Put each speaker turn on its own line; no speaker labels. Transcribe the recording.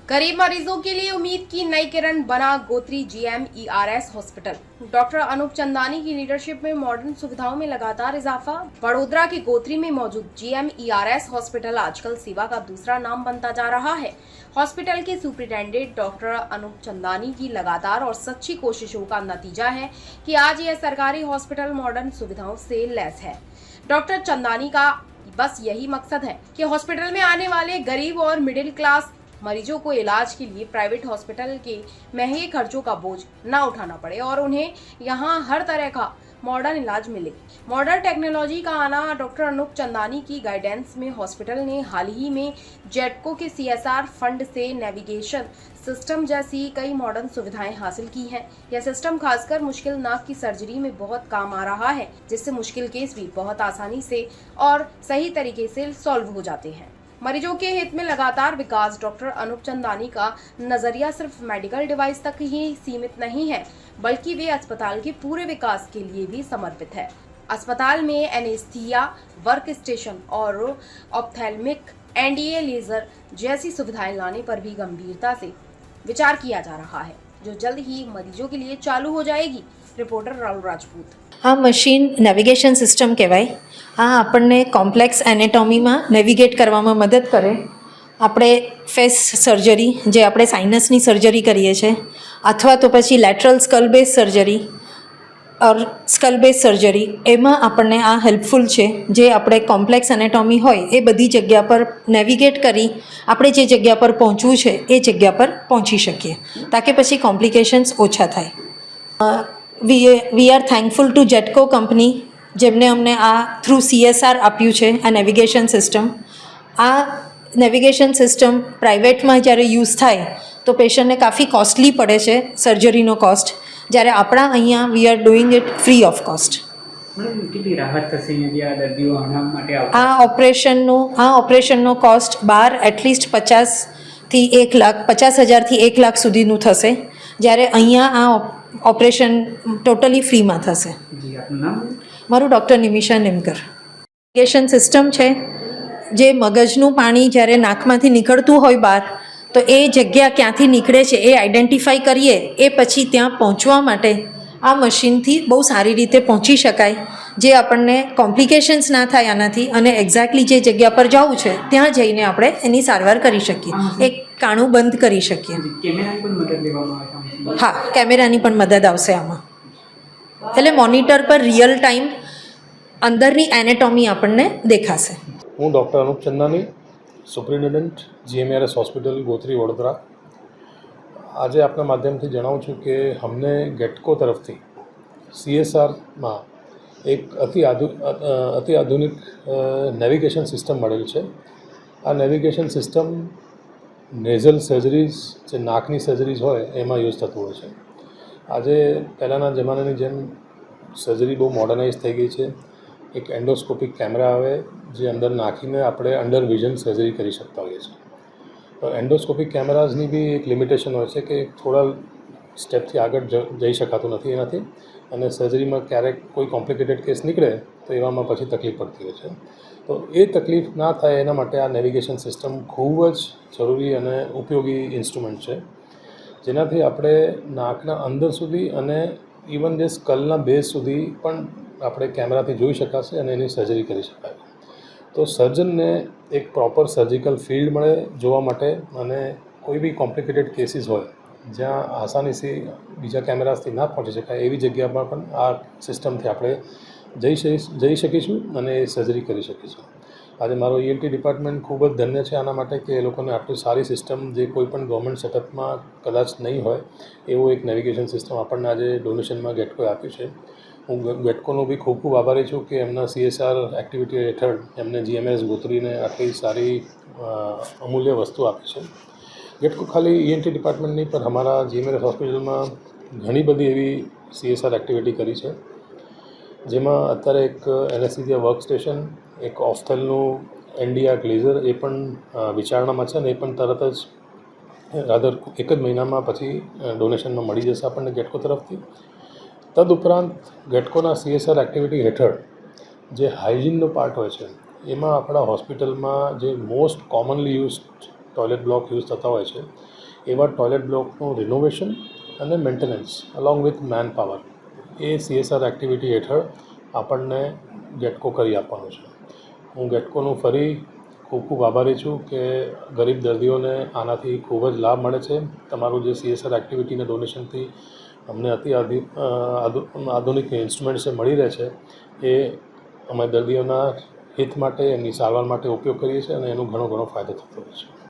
गरीब मरीजों के लिए उम्मीद की नई किरण बना Gotri GMERS hospital. Doctor Anup Chandani की लीडरशिप में मॉडर्न सुविधाओं में लगातार इजाफा। वडोदरा के गोत्री में मौजूद GMERS हॉस्पिटल आजकल सेवा का दूसरा नाम बनता जा रहा है। हॉस्पिटल के सुपरिटेंडेंट डॉक्टर अनूप चंदानी की लगातार और सच्ची कोशिशों का नतीजा है कि आज यह सरकारी हॉस्पिटल मॉडर्न सुविधाओं से लैस है। डॉक्टर चंदानी का बस यही मकसद है कि हॉस्पिटल में आने वाले गरीब और मिडिल क्लास मरीजों को इलाज के लिए प्राइवेट हॉस्पिटल के महंगे खर्चों का बोझ न उठाना पड़े और उन्हें यहां हर तरह का मॉडर्न इलाज मिले। मॉडर्न टेक्नोलॉजी का आना डॉक्टर अनूप चंदानी की गाइडेंस में हॉस्पिटल ने हाल ही में जेडको के CSR फंड से नेविगेशन सिस्टम जैसी कई मॉडर्न सुविधाएं हासिल की हैं। यह सिस्टम खासकर मुश्किल नाक की सर्जरी में बहुत काम आ रहा है, जिससे मुश्किल केस भी बहुत आसानी से और सही तरीके से सॉल्व हो जाते हैं। मरीजों के हित में लगातार विकास। डॉक्टर अनूप चंदानी का नजरिया सिर्फ मेडिकल डिवाइस तक ही सीमित नहीं है, बल्कि वे अस्पताल के पूरे विकास के लिए भी समर्पित है। अस्पताल में एनेस्थीसिया, वर्क स्टेशन और ऑप्थेल्मिक NDA लेजर जैसी सुविधाएं लाने पर भी गंभीरता से विचार किया जा रहा है, जो जल्द ही मरीजों के लिए चालू हो जाएगी। रिपोर्टर राहुल राजपूत।
आ मशीन नेविगेशन सिस्टम कहेवाय। आ आपने कॉम्प्लेक्स एनेटॉमीमां नेविगेट करवामां मदद करे। આપણે ફેસ સર્જરી જે આપણે સાઇનસની સર્જરી કરીએ છીએ અથવા તો પછી લેટરલ સ્કલ બેઝ સર્જરી ઓર સ્કલ બેઝ સર્જરી એમાં આપણને આ હેલ્પફુલ છે, જે આપણે કોમ્પ્લેક્સ એનેટોમી હોય એ બધી જગ્યા પર નેવિગેટ કરી આપણે જે જગ્યા પર પહોંચવું છે એ જગ્યા પર પહોંચી શકીએ, તાકે પછી કોમ્પ્લિકેશન્સ ઓછા થાય। We are thankful two GETCO company, જેમને અમને આ થ્રુ CSR આપ્યું છે આ નેવિગેશન સિસ્ટમ। આ નેવિગેશન સિસ્ટમ પ્રાઇવેટમાં જ્યારે યુઝ થાય તો પેશન્ટને કાफ़ી કોસ્ટલી પડે છે સર્જરીનો કોસ્ટ, જ્યારે આપણા અહીંયા we are doing it free of cost. આ ઓપરેશનનો કોસ્ટ બહાર એટલીસ્ટ 50,000 થી 1 લાખ 50,000 થી 1 લાખ સુધીનું થશે, જ્યારે અહીંયા આ ઓપરેશન ટોટલી ફ્રીમાં થશે। મારું ડૉક્ટર નિમિષા નિમકર। નેવિગેશન સિસ્ટમ છે જે મગજનું પાણી જ્યારે નાકમાંથી નીકળતું હોય બહાર, તો એ જગ્યા ક્યાંથી નીકળે છે એ આઈડેન્ટિફાઈ કરીએ, એ પછી ત્યાં પહોંચવા માટે આ મશીનથી બહુ સારી રીતે પહોંચી શકાય, જે આપણને કોમ્પ્લિકેશન્સ ના થાય આનાથી, અને એક્ઝેક્ટલી જે જગ્યા પર જવું છે ત્યાં જઈને આપણે એની સારવાર કરી શકીએ, એક કાણું બંધ કરી શકીએ। હા, કેમેરાની પણ મદદ આવશે આમાં। એટલે મોનિટર પર રિયલ ટાઈમ અંદરની એનેટોમી આપણને દેખાશે।
હું doctor Anup Chandani, superintendent GMERS hospital Gotri Vadodara. આજે આપના માધ્યમથી જણાવું છું કે અમને ગેટકો તરફથી CSRમાં એક અતિ આધુનિક નેવિગેશન સિસ્ટમ મળેલ છે। આ નેવિગેશન સિસ્ટમ નેઝલ સર્જરીઝ, જે નાકની સર્જરીઝ હોય એમાં યુઝ થતું હોય છે। આજે પહેલાંના જમાનાની જેમ સર્જરી બહુ મોડર્નાઇઝ થઈ ગઈ છે। એક એન્ડોસ્કોપિક કેમેરા આવે જે અંદર નાખીને આપણે અંડર વિઝન સર્જરી કરી શકતા હોઈએ છીએ। તો એન્ડોસ્કોપિક કેમેરાઝની બી એક લિમિટેશન હોય છે કે થોડા સ્ટેપથી આગળ જઈ શકાતું નથી એનાથી, અને સર્જરીમાં ક્યારેક કોઈ કોમ્પ્લિકેટેડ કેસ નીકળે તો એવામાં પછી તકલીફ પડતી હોય છે। તો એ તકલીફ ના થાય એના માટે આ નેવિગેશન સિસ્ટમ ખૂબ જ જરૂરી અને ઉપયોગી ઇન્સ્ટ્રુમેન્ટ છે, જેનાથી આપણે નાકના અંદર સુધી અને ઇવન જે સ્કલના બેઝ સુધી પણ આપણે કેમેરાથી જોઈ શકાશે અને એની સર્જરી કરી શકાય। તો સર્જનને એક પ્રોપર સર્જિકલ ફિલ્ડ મળે જોવા માટે, અને કોઈ બી કોમ્પ્લિકેટેડ કેસીસ હોય જ્યાં આસાનીથી બીજા કેમેરાથી ના પહોંચી શકાય એવી જગ્યામાં પણ આ સિસ્ટમથી આપણે જઈ શકીશું અને એ સર્જરી કરી શકીશું। આજે મારો ENT ડિપાર્ટમેન્ટ ખૂબ જ ધન્ય છે આના માટે કે એ લોકોને આટલી સારી સિસ્ટમ, જે કોઈ પણ ગવર્મેન્ટ સેટઅપમાં કદાચ નહીં હોય એવું એક નેવિગેશન સિસ્ટમ આપણને આજે ડોનેશનમાં ગેટકોએ આપ્યું છે। હું ગેટકોનો બી ખૂબ ખૂબ આભારી છું કે એમના CSR એક્ટિવિટી હેઠળ એમને GMERS ગોત્રીને આટલી સારી અમૂલ્ય વસ્તુ આપી છે। ગેટકો ખાલી ENT ડિપાર્ટમેન્ટ નહીં, પણ અમારા GMERS હોસ્પિટલમાં ઘણી બધી એવી CSR એક્ટિવિટી કરી છે, જેમાં અત્યારે એક એનેસ્થેસિયા વર્ક સ્ટેશન, એક ઓફથેલનું NDA લેઝર એ પણ વિચારણામાં છે, અને એ પણ તરત જ એક જ મહિનામાં પછી ડોનેશનમાં મળી જશે આપણને ગેટકો તરફથી। તદુપરાંત ગેટકોના CSR એક્ટિવિટી હેઠળ જે હાઇજીનનો પાર્ટ હોય છે એમાં આપણા હોસ્પિટલમાં જે most commonly use toilet block use થતા હોય છે એવા ટોયલેટ બ્લોકનું રિનોવેશન અને maintenance along with man power A CSR activity હેઠળ આપણને ગેટકો કરી આપવાનું છે. હું ગેટકોનું ફરી ખૂબ ખૂબ આભારી છું કે ગરીબ દર્દીઓને આનાથી ખૂબ જ લાભ મળે છે. તમારું જે CSR એક્ટિવિટીના ડોનેશનથી અમને આધુનિક ઇન્સ્ટ્રુમેન્ટ્સ મળી રહે છે એ અમે દર્દીઓના હિત માટે એમની સારવાર માટે ઉપયોગ કરીએ છીએ અને એનો ઘણો ફાયદો થતો હોય છે.